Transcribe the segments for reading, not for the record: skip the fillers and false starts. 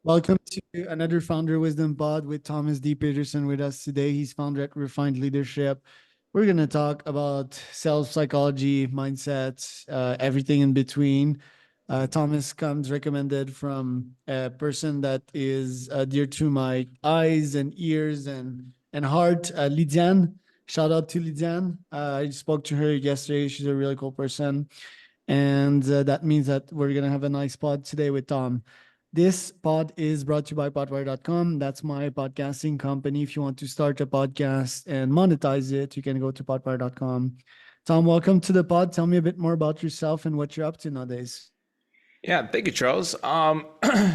Welcome to another Founder Wisdom Pod with Thomas D. Peterson with us today. He's founder at Refined Leadership. We're going to talk about self psychology, mindsets, everything in between. Thomas comes recommended from a person that is dear to my eyes and ears and heart, Lidiane. Shout out to Lidiane. I spoke to her yesterday. She's a really cool person. And that means that we're going to have a nice pod today with Tom. This pod is brought to you by podwire.com. That's my podcasting company. If you want to start a podcast and monetize it, you can go to podwire.com. Tom, welcome to the pod. Tell me a bit more about yourself and what you're up to nowadays. Yeah, thank you, Charles.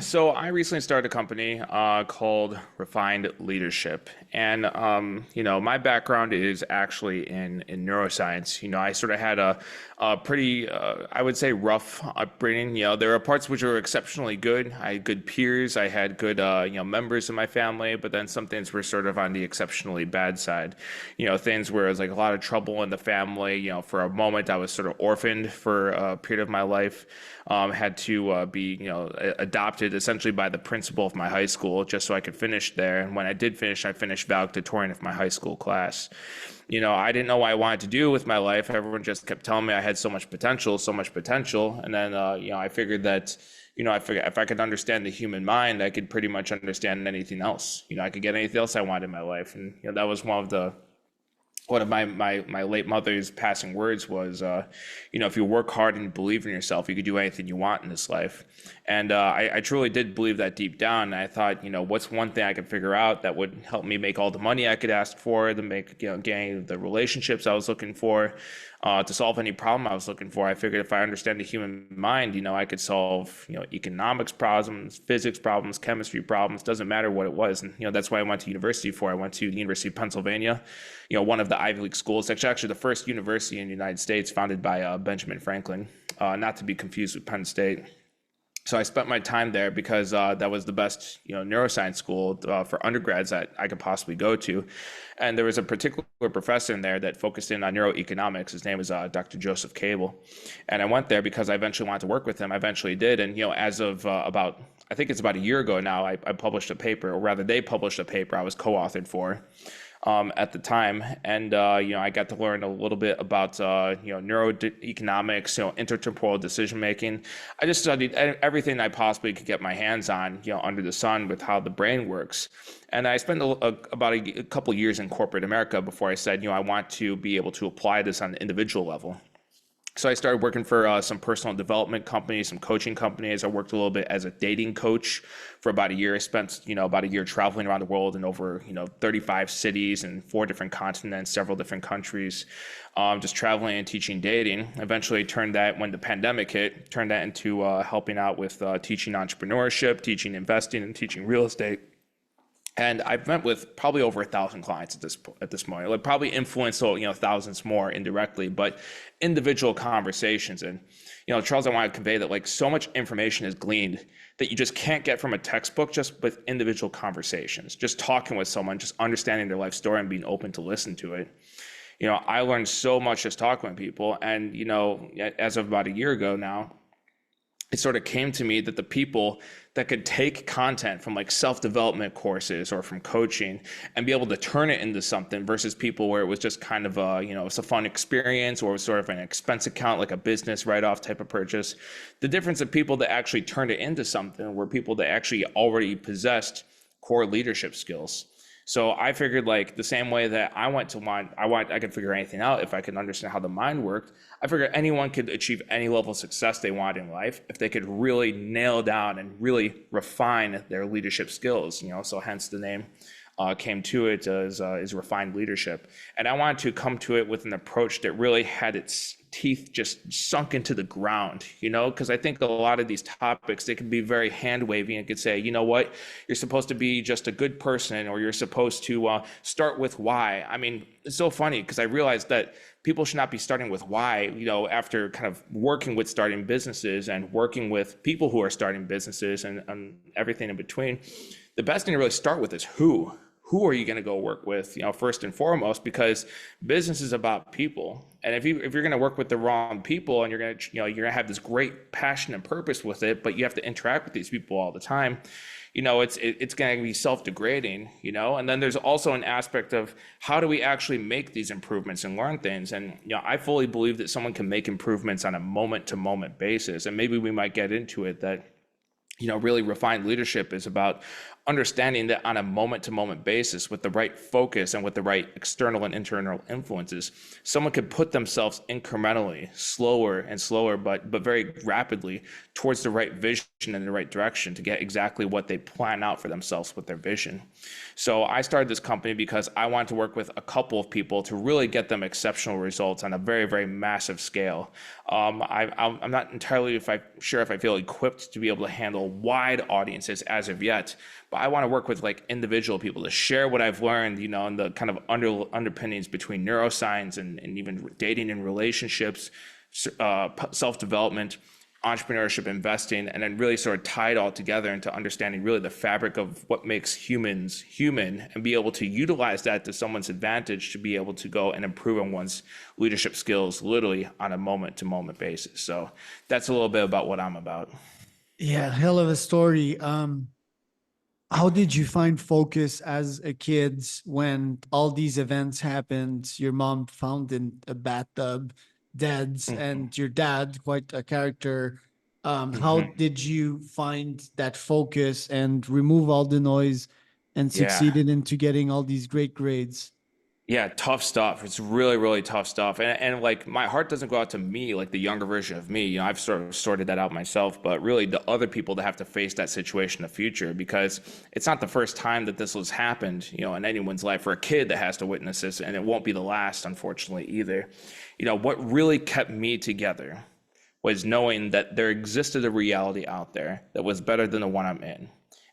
So I recently started a company called Refined Leadership, and my background is actually in neuroscience. I sort of had a pretty, I would say, rough upbringing. There are parts which were exceptionally good. I had good peers. I had good, members of my family. But then some things were sort of on the exceptionally bad side. Things where it was like a lot of trouble in the family. For a moment, I was sort of orphaned for a period of my life. Had to be, adopted essentially by the principal of my high school just so I could finish there. And when I did finish, I finished valedictorian of my high school class. I didn't know what I wanted to do with my life. Everyone just kept telling me I had so much potential, so much potential. And then, I figured that, if I could understand the human mind, I could pretty much understand anything else. I could get anything else I wanted in my life. And, that was one of my late mother's passing words was, if you work hard and believe in yourself, you could do anything you want in this life. And I truly did believe that deep down. And I thought, what's one thing I could figure out that would help me make all the money I could ask for, to make, gain the relationships I was looking for, to solve any problem I was looking for. I figured if I understand the human mind, I could solve, economics problems, physics problems, chemistry problems, doesn't matter what it was. And, that's why I went to university for. I went to the University of Pennsylvania, one of the Ivy League schools. It's actually the first university in the United States founded by Benjamin Franklin, not to be confused with Penn State. So I spent my time there because that was the best, neuroscience school for undergrads that I could possibly go to. And there was a particular professor in there that focused in on neuroeconomics. His name was Dr. Joseph Cable. And I went there because I eventually wanted to work with him. I eventually did. And, as of I think it's about a year ago now, I published a paper, or rather they published a paper I was co-authored for. At the time. And, I got to learn a little bit about, neuroeconomics, intertemporal decision making. I just studied everything I possibly could get my hands on, under the sun with how the brain works. And I spent about a couple years in corporate America before I said, I want to be able to apply this on the individual level. So I started working for some personal development companies, some coaching companies. I worked a little bit as a dating coach for about a year. I spent, about a year traveling around the world in over, 35 cities and 4 different continents, several different countries, just traveling and teaching dating. Eventually turned that, when the pandemic hit, turned that into helping out with teaching entrepreneurship, teaching investing, and teaching real estate. And I've met with probably over 1,000 clients at this point. Like, probably influenced thousands more indirectly, but individual conversations. And Charles, I want to convey that, like, so much information is gleaned that you just can't get from a textbook, just with individual conversations, just talking with someone, just understanding their life story and being open to listen to it. I learned so much just talking with people. And as of about a year ago now, it sort of came to me that the people that could take content from like self-development courses or from coaching and be able to turn it into something, versus people where it was just kind of it's a fun experience, or it was sort of an expense account, like a business write-off type of purchase. The difference of people that actually turned it into something were people that actually already possessed core leadership skills. So I figured, like, the same way that I could figure anything out if I could understand how the mind worked. I figured anyone could achieve any level of success they want in life if they could really nail down and really refine their leadership skills. So hence the name came to it as Refined Leadership. And I wanted to come to it with an approach that really had its teeth just sunk into the ground, because I think a lot of these topics, they can be very hand wavy and could say, what, you're supposed to be just a good person, or you're supposed to start with why. I mean, it's so funny because I realized that people should not be starting with why, after kind of working with starting businesses and working with people who are starting businesses and everything in between. The best thing to really start with is who who are you going to go work with, first and foremost, because business is about people. And if you're going to work with the wrong people, and you're going to have this great passion and purpose with it, but you have to interact with these people all the time, it's going to be self-degrading, and then there's also an aspect of how do we actually make these improvements and learn things. And I fully believe that someone can make improvements on a moment to moment basis, and maybe we might get into it that really refined leadership is about understanding that on a moment to moment basis, with the right focus and with the right external and internal influences, someone could put themselves incrementally, slower and slower, but very rapidly towards the right vision and the right direction to get exactly what they plan out for themselves with their vision. So I started this company because I wanted to work with a couple of people to really get them exceptional results on a very, very massive scale. I'm not entirely sure if I feel equipped to be able to handle wide audiences as of yet, but I want to work with like individual people to share what I've learned, and the kind of underpinnings between neuroscience and even dating and relationships, self-development, entrepreneurship, investing, and then really sort of tie it all together into understanding really the fabric of what makes humans human, and be able to utilize that to someone's advantage to be able to go and improve on one's leadership skills literally on a moment to moment basis. So that's a little bit about what I'm about. Yeah, hell of a story. How did you find focus as a kid when all these events happened? Your mom found in a bathtub, dead, and your dad, quite a character. How Mhm. did you find that focus and remove all the noise and Yeah. succeeded into getting all these great grades? Yeah, tough stuff. It's really, really tough stuff. And like my heart doesn't go out to me, like the younger version of me. I've sort of sorted that out myself, but really the other people that have to face that situation in the future, because it's not the first time that this has happened, in anyone's life, or a kid that has to witness this, and it won't be the last, unfortunately, either. What really kept me together was knowing that there existed a reality out there that was better than the one I'm in.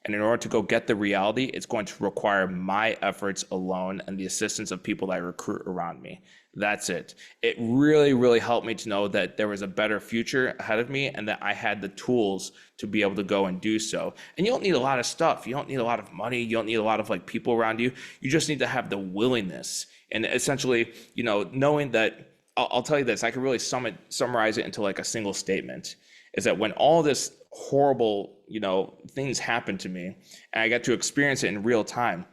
And in order to go get the reality, it's going to require my efforts alone and the assistance of people that I recruit around me. That's it. It really, really helped me to know that there was a better future ahead of me and that I had the tools to be able to go and do so. And you don't need a lot of stuff. You don't need a lot of money. You don't need a lot of like people around you. You just need to have the willingness. And essentially, knowing that I'll tell you this, I could really summarize it into like a single statement, is that when all this horrible, things happened to me and I got to experience it in real time,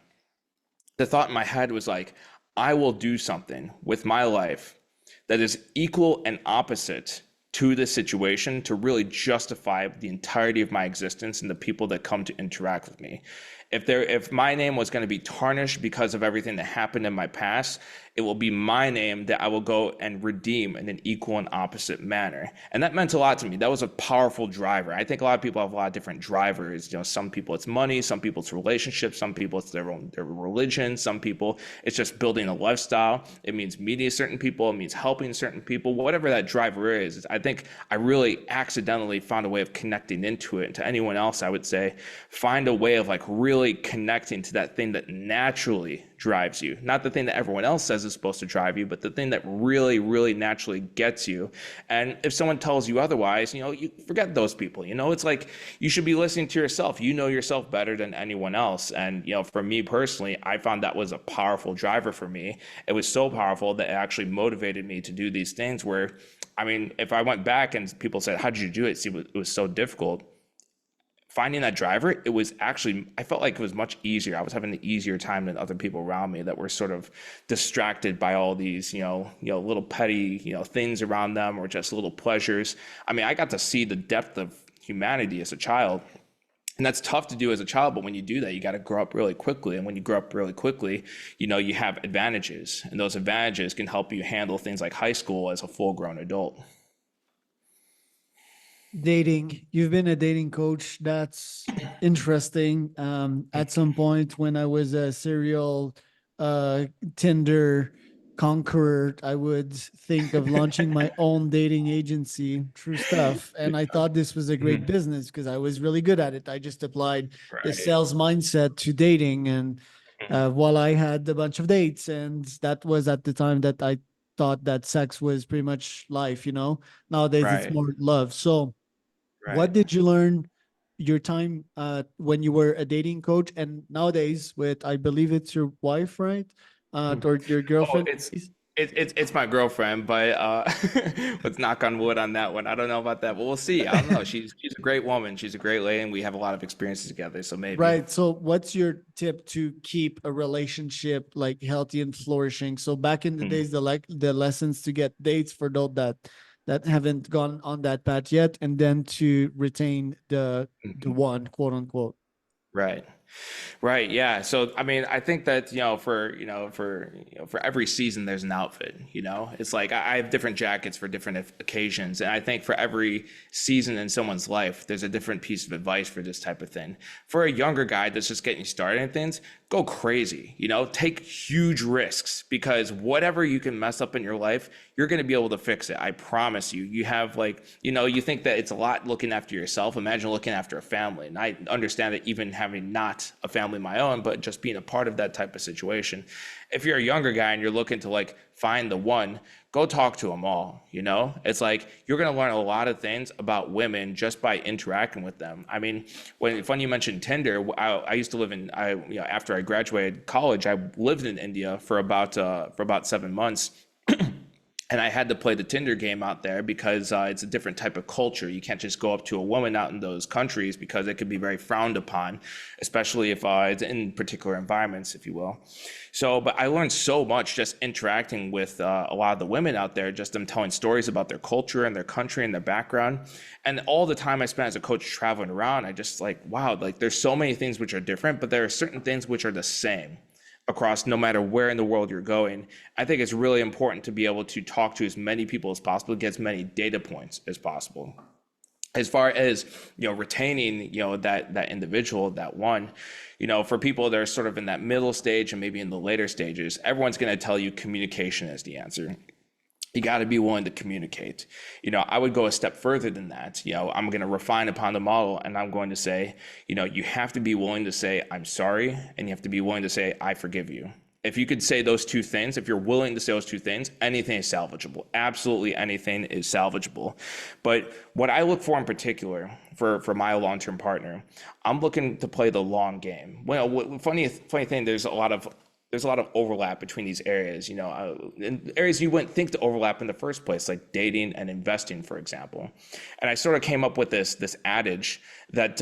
the thought in my head was like, I will do something with my life that is equal and opposite to this situation to really justify the entirety of my existence and the people that come to interact with me. If my name was going to be tarnished because of everything that happened in my past, it will be my name that I will go and redeem in an equal and opposite manner. And that meant a lot to me. That was a powerful driver. I think a lot of people have a lot of different drivers. Some people it's money, some people it's relationships, some people it's their religion, some people it's just building a lifestyle. It means meeting certain people, it means helping certain people, whatever that driver is. I think I really accidentally found a way of connecting into it. And to anyone else, I would say, find a way of like really connecting to that thing that naturally drives you, not the thing that everyone else says is supposed to drive you, but the thing that really, really naturally gets you. And if someone tells you otherwise, you forget those people. It's like you should be listening to yourself. You know yourself better than anyone else. And for me personally, I found that was a powerful driver for me. It was so powerful that it actually motivated me to do these things where, I mean, if I went back and people said, how did you do it? See, it was so difficult. Finding that driver, it was actually, I felt like it was much easier. I was having an easier time than other people around me that were sort of distracted by all these, little petty, things around them, or just little pleasures. I mean, I got to see the depth of humanity as a child. And that's tough to do as a child, but when you do that, you got to grow up really quickly. And when you grow up really quickly, you have advantages, and those advantages can help you handle things like high school as a full-grown adult. Dating. You've been a dating coach. That's interesting. At some point when I was a serial uh, Tinder conqueror, I would think of launching my own dating agency. True stuff. And I thought this was a great Mhm. business because I was really good at it. I just applied the Right. sales mindset to dating, and while I had a bunch of dates, and that was at the time that I thought that sex was pretty much life. Nowadays it's Right. more love. So what Right. did you learn your time when you were a dating coach, and nowadays with, I believe it's your wife, right? Or your Oh, girlfriend. it's my girlfriend, but let's knock on wood on that one. I don't know about that, but we'll see. I don't know. She's a great woman. She's a great lady, and we have a lot of experiences together. So maybe. Right. So what's your tip to keep a relationship like healthy and flourishing? So back in the Hmm. days, the lessons to get dates for those that haven't gone on that path yet, and then to retain the one, quote unquote. Right. Right, yeah. So I mean, I think that, for every season there's an outfit, It's like I have different jackets for different occasions, and I think for every season in someone's life, there's a different piece of advice for this type of thing. For a younger guy that's just getting started in things, go crazy, take huge risks, because whatever you can mess up in your life, you're going to be able to fix it. I promise you. You have, like, you think that it's a lot looking after yourself. Imagine looking after a family. And I understand that, even having not a family of my own, but just being a part of that type of situation. If you're a younger guy and you're looking to, like, find the one, go talk to them all. It's like you're going to learn a lot of things about women just by interacting with them. I mean, when you mentioned Tinder, I used to live in, after I graduated college, I lived in India for about 7 months. And I had to play the Tinder game out there, because it's a different type of culture. You can't just go up to a woman out in those countries, because it could be very frowned upon, especially if it's in particular environments, if you will. So, but I learned so much just interacting with a lot of the women out there, just them telling stories about their culture and their country and their background. And all the time I spent as a coach traveling around, I just, like, wow, like, there's so many things which are different, but there are certain things which are the same across no matter where in the world you're going. I think it's really important to be able to talk to as many people as possible, get as many data points as possible. As far as, retaining, that individual, that one, for people that are sort of in that middle stage and maybe in the later stages, everyone's going to tell you communication is the answer. You got to be willing to communicate. I would go a step further than that. I'm going to refine upon the model, and I'm going to say, you have to be willing to say, I'm sorry, and you have to be willing to say, I forgive you. If you could say those two things, if you're willing to say those two things, anything is salvageable. Absolutely anything is salvageable. But what I look for in particular for my long-term partner, I'm looking to play the long game. Well, funny thing, there's a lot of overlap between these areas, in areas you wouldn't think to overlap in the first place, like dating and investing, for example. And I sort of came up with this adage that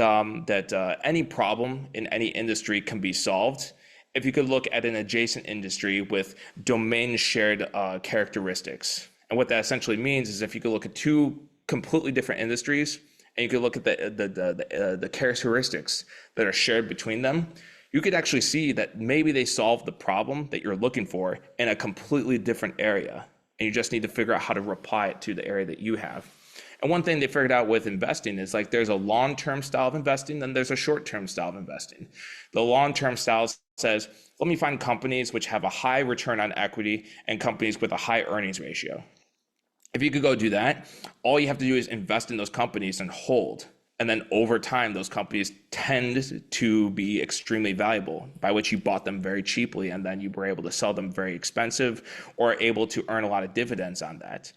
any problem in any industry can be solved if you could look at an adjacent industry with domain shared characteristics. And what that essentially means is, if you could look at two completely different industries, and you could look at the characteristics that are shared between them, you could actually see that maybe they solve the problem that you're looking for in a completely different area. And you just need to figure out how to apply it to the area that you have. And one thing they figured out with investing is, like, there's a long-term style of investing, then there's a short-term style of investing. The long-term style says, let me find companies which have a high return on equity and companies with a high earnings ratio. If you could go do that, all you have to do is invest in those companies and hold. And then over time, those companies tend to be extremely valuable, by which you bought them very cheaply, and then you were able to sell them very expensive, or able to earn a lot of dividends on that,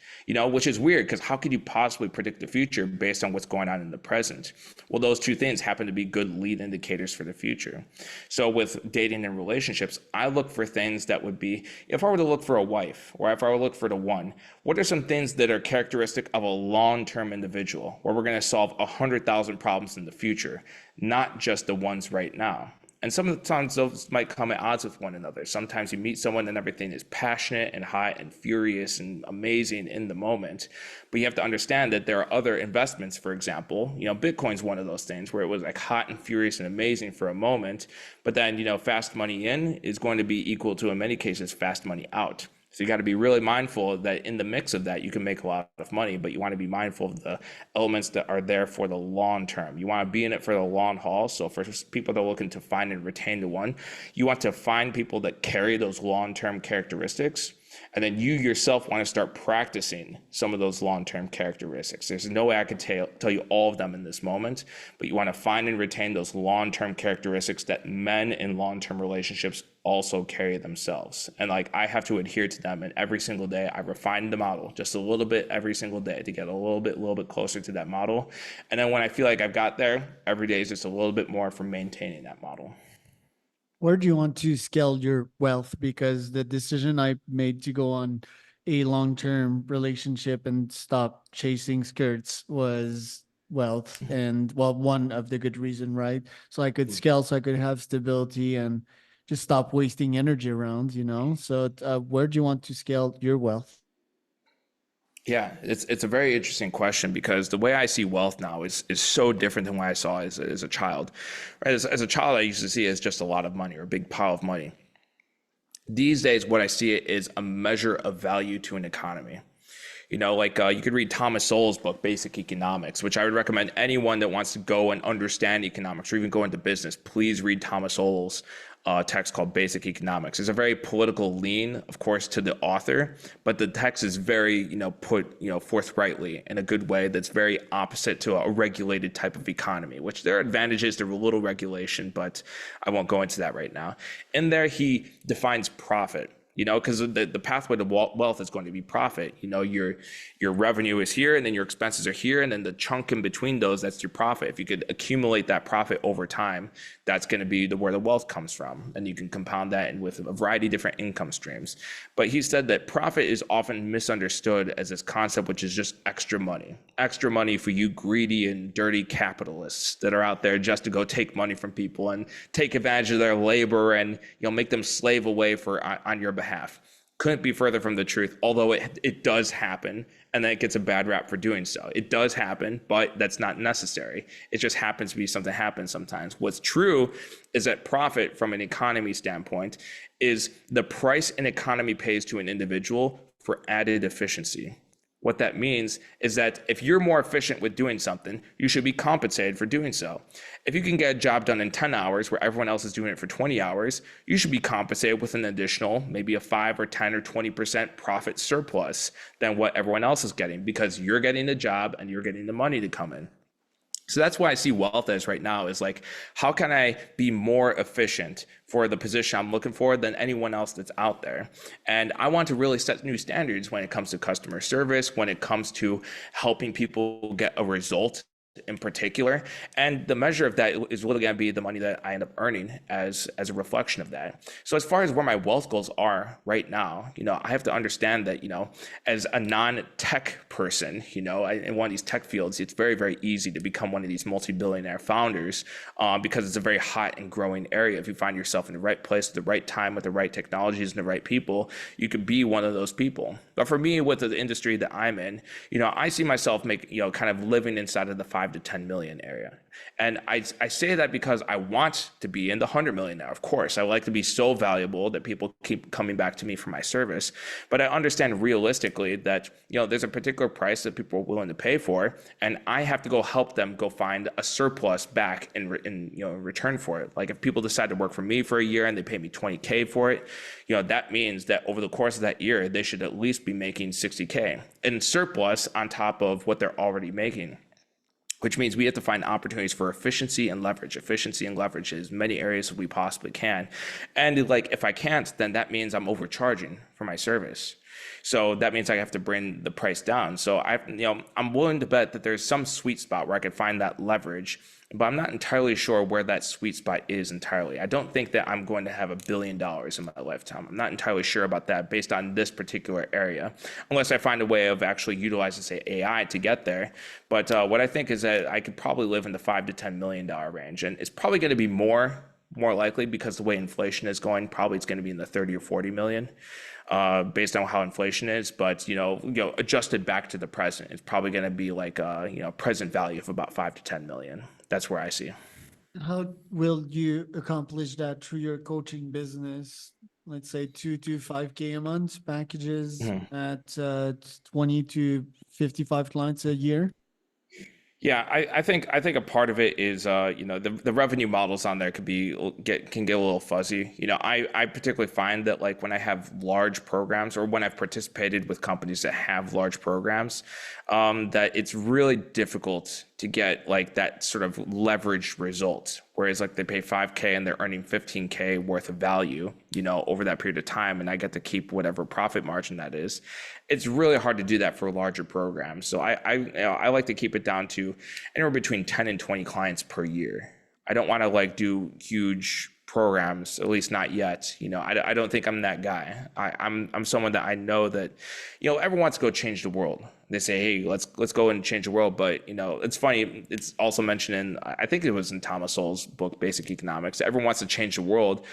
which is weird, because how could you possibly predict the future based on what's going on in the present? Well, those two things happen to be good lead indicators for the future. So with dating and relationships, I look for things that would be, if I were to look for a wife, or if I were to look for the one, what are some things that are characteristic of a long-term individual, where we're going to solve 100,000 problems in the future, not just the ones right now? And sometimes those might come at odds with one another. Sometimes you meet someone and everything is passionate and hot and furious and amazing in the moment. But you have to understand that there are other investments, for example, Bitcoin's one of those things where it was like hot and furious and amazing for a moment. But then, fast money in is going to be equal to, in many cases, fast money out. So you got to be really mindful that in the mix of that, you can make a lot of money, but you want to be mindful of the elements that are there for the long term. You want to be in it for the long haul. So for people that are looking to find and retain the one, you want to find people that carry those long-term characteristics. And then you yourself want to start practicing some of those long-term characteristics. There's no way I could tell you all of them in this moment, but you want to find and retain those long-term characteristics that men in long-term relationships also carry themselves. And like I have to adhere to them, and every single day I refine the model just a little bit every single day to get a little bit closer to that model. And then when I feel like I've got there, every day is just a little bit more for maintaining that model. Where do you want to scale your wealth? Because the decision I made to go on a long-term relationship and stop chasing skirts was wealth, and well, one of the good reason, right? So I could scale, so I could have stability and just stop wasting energy around, So where do you want to scale your wealth? Yeah, it's a very interesting question because the way I see wealth now is so different than what I saw as a child. Right? As a child, I used to see it as just a lot of money or a big pile of money. These days, what I see it is a measure of value to an economy. Like you could read Thomas Sowell's book, Basic Economics, which I would recommend anyone that wants to go and understand economics or even go into business. Please read Thomas Sowell's text called Basic Economics. There's a very political lean, of course, to the author, but the text is very, put, forthrightly in a good way that's very opposite to a regulated type of economy, which there are advantages to a little regulation, but I won't go into that right now. In there, he defines profit. Because the pathway to wealth is going to be profit. Your revenue is here, and then your expenses are here, and then the chunk in between those, that's your profit. If you could accumulate that profit over time, that's going to be where the wealth comes from, and you can compound that in with a variety of different income streams. But he said that profit is often misunderstood as this concept, which is just extra money for you greedy and dirty capitalists that are out there just to go take money from people and take advantage of their labor and make them slave away on your behalf. Couldn't be further from the truth, although it does happen, and then it gets a bad rap for doing so. It does happen, but that's not necessary. It just happens to be something happens sometimes. What's true is that profit from an economy standpoint is the price an economy pays to an individual for added efficiency. What that means is that if you're more efficient with doing something, you should be compensated for doing so. If you can get a job done in 10 hours where everyone else is doing it for 20 hours, you should be compensated with an additional, maybe a 5 or 10 or 20% profit surplus than what everyone else is getting, because you're getting the job and you're getting the money to come in. So that's why I see wealth as right now is like, how can I be more efficient for the position I'm looking for than anyone else that's out there? And I want to really set new standards when it comes to customer service, when it comes to helping people get a result in particular. And the measure of that is really going to be the money that I end up earning as a reflection of that. So as far as where my wealth goals are right now, I have to understand that, as a non-tech person, in one of these tech fields, it's very, very easy to become one of these multi-billionaire founders because it's a very hot and growing area. If you find yourself in the right place at the right time with the right technologies and the right people, you could be one of those people. But for me, with the industry that I'm in, I see myself kind of living inside of the 5 to 10 million area. And I say that because I want to be in the 100 million now. Of course, I like to be so valuable that people keep coming back to me for my service. But I understand realistically that, there's a particular price that people are willing to pay for, and I have to go help them go find a surplus back in return for it. Like if people decide to work for me for a year and they pay me 20K for it, that means that over the course of that year, they should at least be making 60K in surplus on top of what they're already making. Which means we have to find opportunities for efficiency and leverage in as many areas as we possibly can. And like, if I can't, then that means I'm overcharging for my service. So that means I have to bring the price down. So I'm willing to bet that there's some sweet spot where I could find that leverage, but I'm not entirely sure where that sweet spot is entirely. I don't think that I'm going to have $1 billion in my lifetime. I'm not entirely sure about that based on this particular area, unless I find a way of actually utilizing, say, AI to get there. But what I think is that I could probably live in the $5 to $10 million range, and it's probably going to be more likely because the way inflation is going, probably it's going to be in the 30 or 40 million. Based on how inflation is, but adjusted back to the present, it's probably going to be like present value of about 5 to 10 million. That's where I see. How will you accomplish that through your coaching business? Let's say 2 to 5K a month packages Mhm. at 20 to 55 clients a year. Yeah, I think a part of it is the revenue models on there can get a little fuzzy. I particularly find that like when I have large programs or when I've participated with companies that have large programs, that it's really difficult to get like that sort of leveraged result. Whereas like they pay 5K and they're earning 15K worth of value, over that period of time, and I get to keep whatever profit margin that is. It's really hard to do that for larger programs. So I like to keep it down to anywhere between 10 and 20 clients per year. I don't want to like do huge programs, at least not yet. I don't think I'm that guy. I'm someone that I know that, everyone wants to go change the world. They say, hey, let's go and change the world. But it's funny. It's also mentioned in, I think it was in Thomas Sowell's book, Basic Economics. Everyone wants to change the world.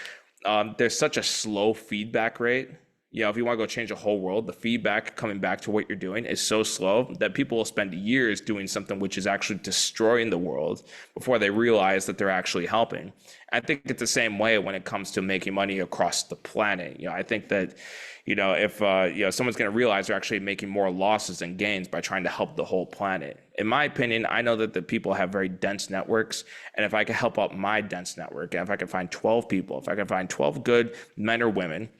There's such a slow feedback rate. If you want to go change the whole world, the feedback coming back to what you're doing is so slow that people will spend years doing something which is actually destroying the world before they realize that they're actually helping. I think it's the same way when it comes to making money across the planet. I think that, if someone's going to realize they're actually making more losses than gains by trying to help the whole planet. In my opinion, I know that the people have very dense networks, and if I can help out my dense network, if I can find 12 people, if I can find 12 good men or women,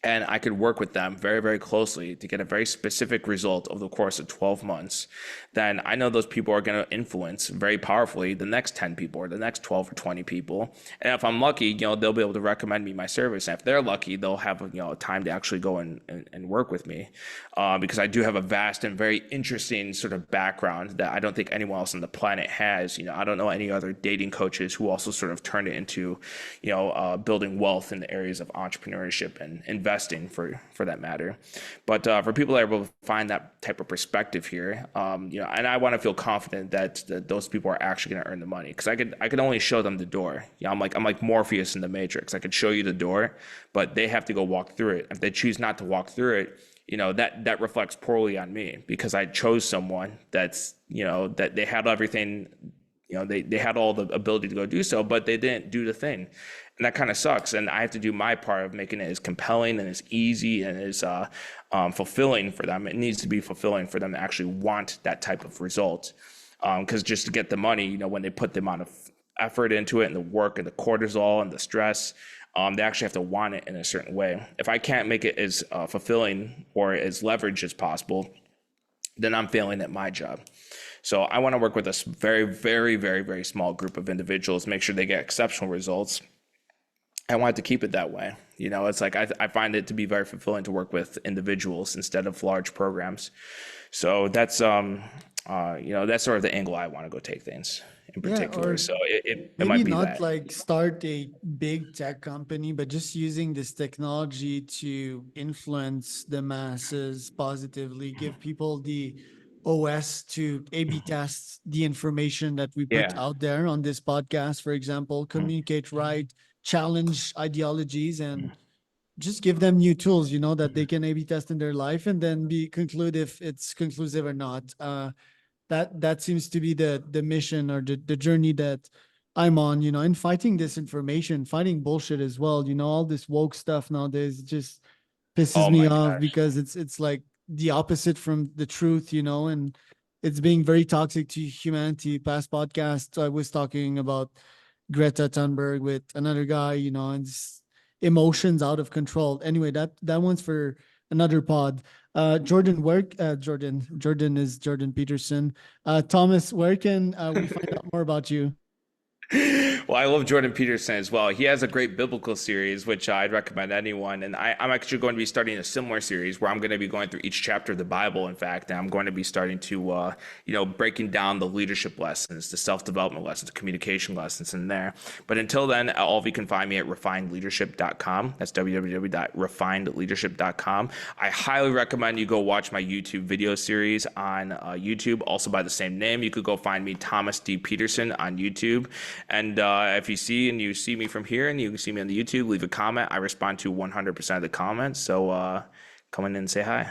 and I could work with them very, very closely to get a very specific result over the course of 12 months, then I know those people are going to influence very powerfully the next 10 people or the next 12 or 20 people. And if I'm lucky, they'll be able to recommend me my service. And if they're lucky, they'll have time to actually go and work with me, because I do have a vast and very interesting sort of background that I don't think anyone else on the planet has. I don't know any other dating coaches who also sort of turned it into, building wealth in the areas of entrepreneurship and investing for that matter. But for people that are able to find that type of perspective here, and I want to feel confident that those people are actually going to earn the money, because I could only show them the door. I'm like Morpheus in the Matrix. I could show you the door, but they have to go walk through it. If they choose not to walk through it, that reflects poorly on me, because I chose someone that's that they had everything. They had all the ability to go do so, but they didn't do the thing. And that kind of sucks. And I have to do my part of making it as compelling and as easy and as fulfilling for them. It needs to be fulfilling for them to actually want that type of result. Because just to get the money, when they put the amount of effort into it and the work and the cortisol and the stress, they actually have to want it in a certain way. If I can't make it as fulfilling or as leveraged as possible, then I'm failing at my job. So I want to work with a very, very, very, very small group of individuals, make sure they get exceptional results. I want to keep it that way. It's like I find it to be very fulfilling to work with individuals instead of large programs. So that's that's sort of the angle I want to go take things in Yeah, particular. or So it maybe might be not that. like start a big tech company, but just using this technology to influence the masses positively, give people the OS to A/B test the information that we put Yeah. out there on this podcast, for example, communicate right, challenge ideologies, and just give them new tools, that they can A/B test in their life and then be conclude if it's conclusive or not. That seems to be the mission or the journey that I'm on, and fighting disinformation, fighting bullshit as well. All this woke stuff nowadays just pisses Oh me my off gosh. because it's like the opposite from the truth, and it's being very toxic to humanity. Past podcasts, I was talking about Greta Thunberg with another guy, and just emotions out of control. Anyway, that one's for another pod. Jordan is Jordan Peterson. Thomas, where can we find out more about you? Well, I love Jordan Peterson as well. He has a great biblical series, which I'd recommend anyone. And I'm actually going to be starting a similar series where I'm going to be going through each chapter of the Bible, in fact. And I'm going to be starting to, breaking down the leadership lessons, the self-development lessons, the communication lessons in there. But until then, all of you can find me at refinedleadership.com. That's www.refinedleadership.com. I highly recommend you go watch my YouTube video series on YouTube, also by the same name. You could go find me, Thomas D. Peterson, on YouTube. And if you see me from here and you see me on the YouTube, leave a comment. I respond to 100% of the comments. So come in and say hi.